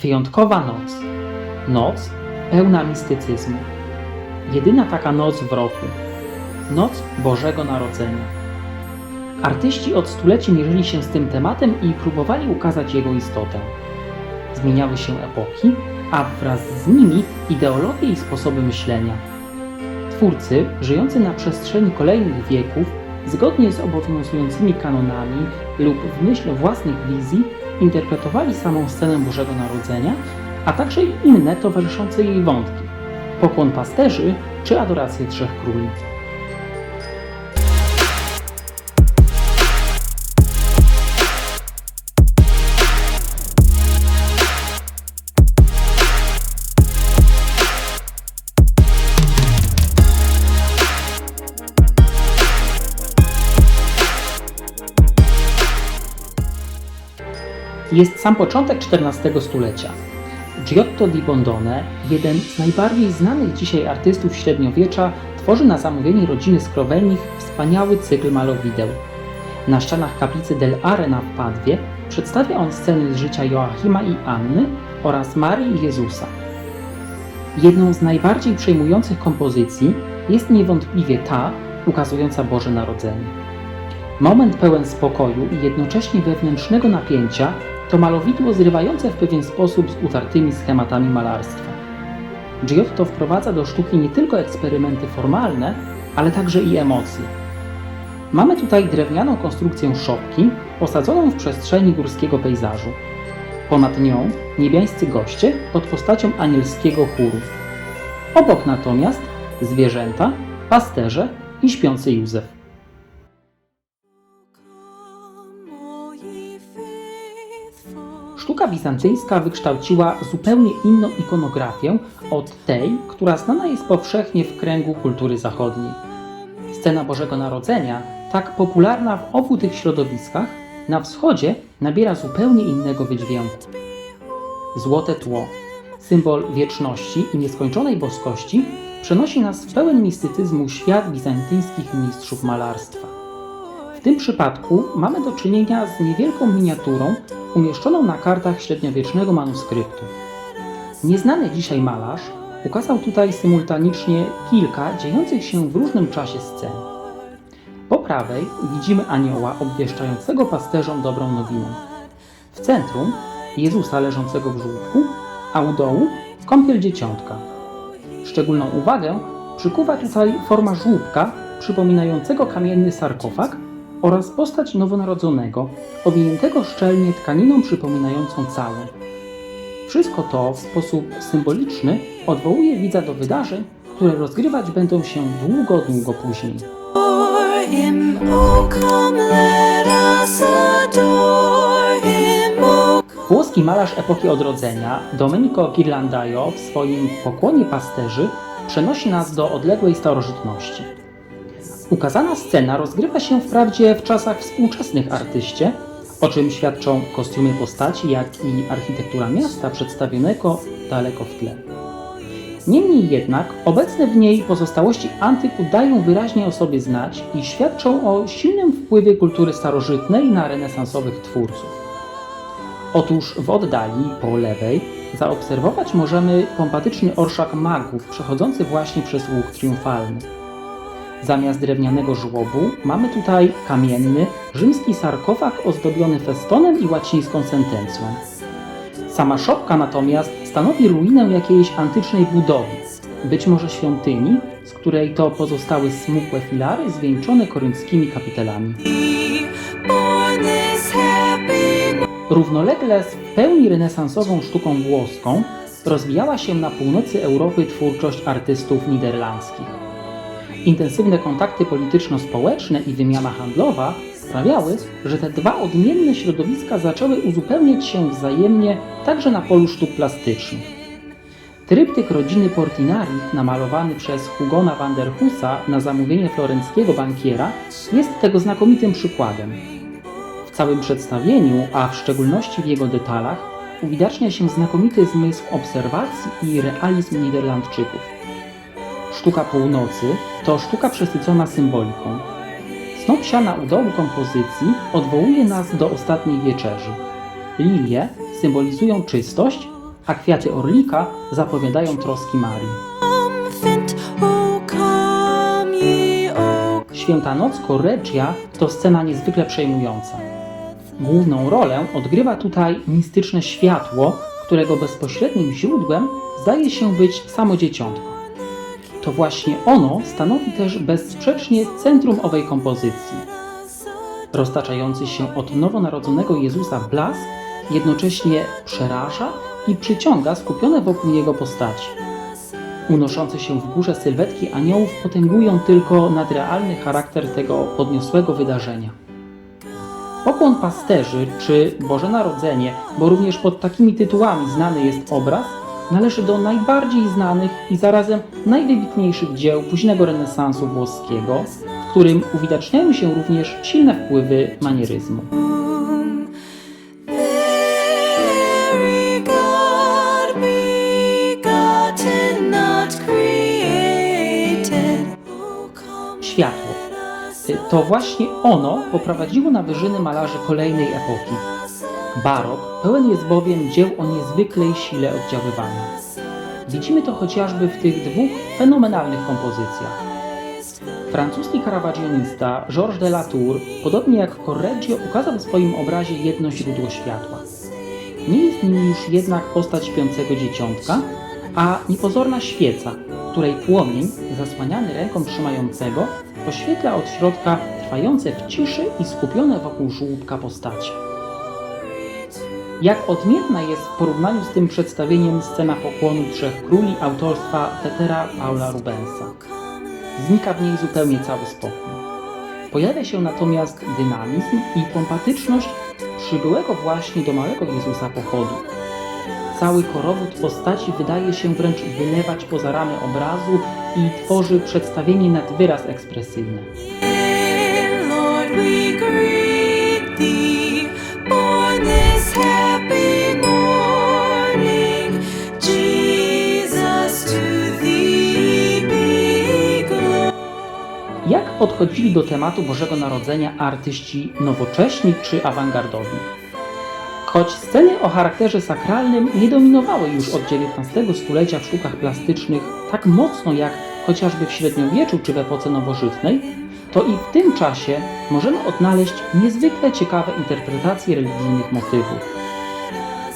Wyjątkowa noc. Noc pełna mistycyzmu. Jedyna taka noc w roku. Noc Bożego Narodzenia. Artyści od stuleci mierzyli się z tym tematem i próbowali ukazać jego istotę. Zmieniały się epoki, a wraz z nimi ideologie i sposoby myślenia. Twórcy, żyjący na przestrzeni kolejnych wieków, zgodnie z obowiązującymi kanonami lub w myśl własnych wizji, interpretowali samą scenę Bożego Narodzenia, a także i inne towarzyszące jej wątki: pokłon pasterzy czy adorację Trzech Króli. Jest sam początek XIV stulecia. Giotto di Bondone, jeden z najbardziej znanych dzisiaj artystów średniowiecza, tworzy na zamówienie rodziny Skrowenich wspaniały cykl malowideł. Na ścianach kaplicy del Arena w Padwie przedstawia on sceny z życia Joachima i Anny oraz Marii i Jezusa. Jedną z najbardziej przejmujących kompozycji jest niewątpliwie ta ukazująca Boże Narodzenie. Moment pełen spokoju i jednocześnie wewnętrznego napięcia to malowidło zrywające w pewien sposób z utartymi schematami malarstwa. Giotto wprowadza do sztuki nie tylko eksperymenty formalne, ale także i emocje. Mamy tutaj drewnianą konstrukcję szopki osadzoną w przestrzeni górskiego pejzażu. Ponad nią niebiańscy goście pod postacią anielskiego chóru. Obok natomiast zwierzęta, pasterze i śpiący Józef. Sztuka bizantyjska wykształciła zupełnie inną ikonografię od tej, która znana jest powszechnie w kręgu kultury zachodniej. Scena Bożego Narodzenia, tak popularna w obu tych środowiskach, na wschodzie nabiera zupełnie innego wydźwięku. Złote tło, symbol wieczności i nieskończonej boskości, przenosi nas w pełen mistycyzmu świat bizantyjskich mistrzów malarstwa. W tym przypadku mamy do czynienia z niewielką miniaturą umieszczoną na kartach średniowiecznego manuskryptu. Nieznany dzisiaj malarz ukazał tutaj symultanicznie kilka dziejących się w różnym czasie scen. Po prawej widzimy anioła obwieszczającego pasterzom dobrą nowinę. W centrum Jezusa leżącego w żłóbku, a u dołu kąpiel dzieciątka. Szczególną uwagę przykuwa tutaj forma żłóbka przypominającego kamienny sarkofag oraz postać nowonarodzonego, owiniętego szczelnie tkaniną przypominającą całą. Wszystko to w sposób symboliczny odwołuje widza do wydarzeń, które rozgrywać będą się długo, długo później. Włoski malarz epoki odrodzenia Domenico Ghirlandaio w swoim Pokłonie pasterzy przenosi nas do odległej starożytności. Ukazana scena rozgrywa się wprawdzie w czasach współczesnych artyście, o czym świadczą kostiumy postaci, jak i architektura miasta przedstawionego daleko w tle. Niemniej jednak obecne w niej pozostałości antyku dają wyraźnie o sobie znać i świadczą o silnym wpływie kultury starożytnej na renesansowych twórców. Otóż w oddali, po lewej, zaobserwować możemy pompatyczny orszak magów przechodzący właśnie przez łuk triumfalny. Zamiast drewnianego żłobu mamy tutaj kamienny, rzymski sarkofag ozdobiony festonem i łacińską sentencją. Sama szopka natomiast stanowi ruinę jakiejś antycznej budowy, być może świątyni, z której to pozostały smukłe filary zwieńczone korynckimi kapitelami. Równolegle z w pełni renesansową sztuką włoską rozwijała się na północy Europy twórczość artystów niderlandzkich. Intensywne kontakty polityczno-społeczne i wymiana handlowa sprawiały, że te dwa odmienne środowiska zaczęły uzupełniać się wzajemnie także na polu sztuk plastycznych. Tryptyk rodziny Portinari, namalowany przez Hugona van der Husa na zamówienie florenckiego bankiera, jest tego znakomitym przykładem. W całym przedstawieniu, a w szczególności w jego detalach, uwidacznia się znakomity zmysł obserwacji i realizm Niderlandczyków. Sztuka północy to sztuka przesycona symboliką. Snop siana u dołu kompozycji odwołuje nas do ostatniej wieczerzy. Lilie symbolizują czystość, a kwiaty orlika zapowiadają troski Marii. Święta Noc Corregia to scena niezwykle przejmująca. Główną rolę odgrywa tutaj mistyczne światło, którego bezpośrednim źródłem zdaje się być samo dzieciątko. To właśnie ono stanowi też bezsprzecznie centrum owej kompozycji. Roztaczający się od nowonarodzonego Jezusa blask jednocześnie przeraża i przyciąga skupione wokół Jego postaci. Unoszące się w górze sylwetki aniołów potęgują tylko nadrealny charakter tego podniosłego wydarzenia. Pokłon pasterzy czy Boże Narodzenie, bo również pod takimi tytułami znany jest obraz, należy do najbardziej znanych i zarazem najwybitniejszych dzieł późnego renesansu włoskiego, w którym uwidaczniają się również silne wpływy manieryzmu. Światło. To właśnie ono poprowadziło na wyżyny malarzy kolejnej epoki. Barok pełen jest bowiem dzieł o niezwykłej sile oddziaływania. Widzimy to chociażby w tych dwóch fenomenalnych kompozycjach. Francuski karawagionista Georges de la Tour, podobnie jak Correggio, ukazał w swoim obrazie jedno źródło światła. Nie jest nim już jednak postać śpiącego dzieciątka, a niepozorna świeca, której płomień, zasłaniany ręką trzymającego, oświetla od środka trwające w ciszy i skupione wokół żłóbka postacie. Jak odmienna jest w porównaniu z tym przedstawieniem scena pokłonu Trzech Króli autorstwa Petera Paula Rubensa. Znika w niej zupełnie cały spokój. Pojawia się natomiast dynamizm i pompatyczność przybyłego właśnie do małego Jezusa pochodu. Cały korowód postaci wydaje się wręcz wylewać poza ramy obrazu i tworzy przedstawienie nad wyraz ekspresyjne. Jak podchodzili do tematu Bożego Narodzenia artyści nowocześni czy awangardowi? Choć sceny o charakterze sakralnym nie dominowały już od XIX stulecia w sztukach plastycznych tak mocno jak chociażby w średniowieczu czy w epoce nowożytnej, to i w tym czasie możemy odnaleźć niezwykle ciekawe interpretacje religijnych motywów.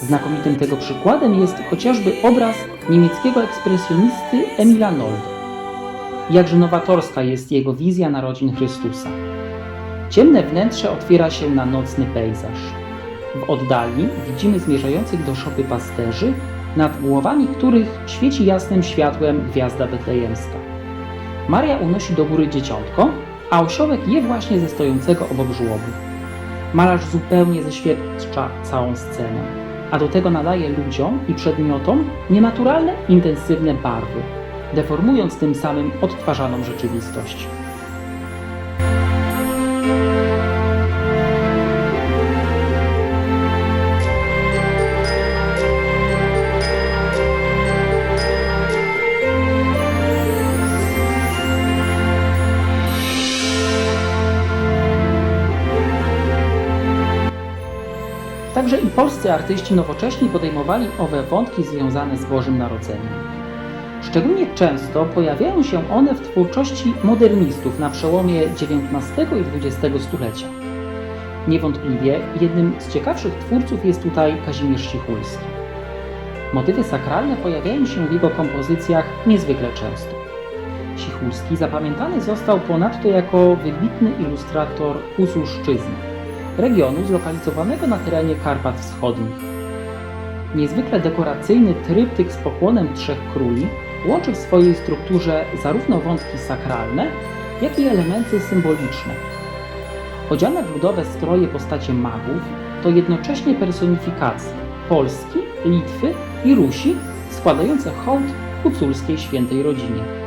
Znakomitym tego przykładem jest chociażby obraz niemieckiego ekspresjonisty Emila Nolde. Jakże nowatorska jest jego wizja narodzin Chrystusa. Ciemne wnętrze otwiera się na nocny pejzaż. W oddali widzimy zmierzających do szopy pasterzy, nad głowami których świeci jasnym światłem gwiazda betlejemska. Maria unosi do góry dzieciątko, a osiołek je właśnie ze stojącego obok żłobu. Malarz zupełnie zeświadcza całą scenę, a do tego nadaje ludziom i przedmiotom nienaturalne, intensywne barwy, deformując tym samym odtwarzaną rzeczywistość. Także i polscy artyści nowocześni podejmowali owe wątki związane z Bożym Narodzeniem. Szczególnie często pojawiają się one w twórczości modernistów na przełomie XIX i XX stulecia. Niewątpliwie jednym z ciekawszych twórców jest tutaj Kazimierz Cichulski. Motywy sakralne pojawiają się w jego kompozycjach niezwykle często. Cichulski zapamiętany został ponadto jako wybitny ilustrator Husulszczyzny, regionu zlokalizowanego na terenie Karpat Wschodnich. Niezwykle dekoracyjny tryptyk z pokłonem Trzech Króli łączy w swojej strukturze zarówno wątki sakralne, jak i elementy symboliczne. Odziane w ludowe stroje postacie magów to jednocześnie personifikacje Polski, Litwy i Rusi składające hołd huculskiej świętej rodzinie.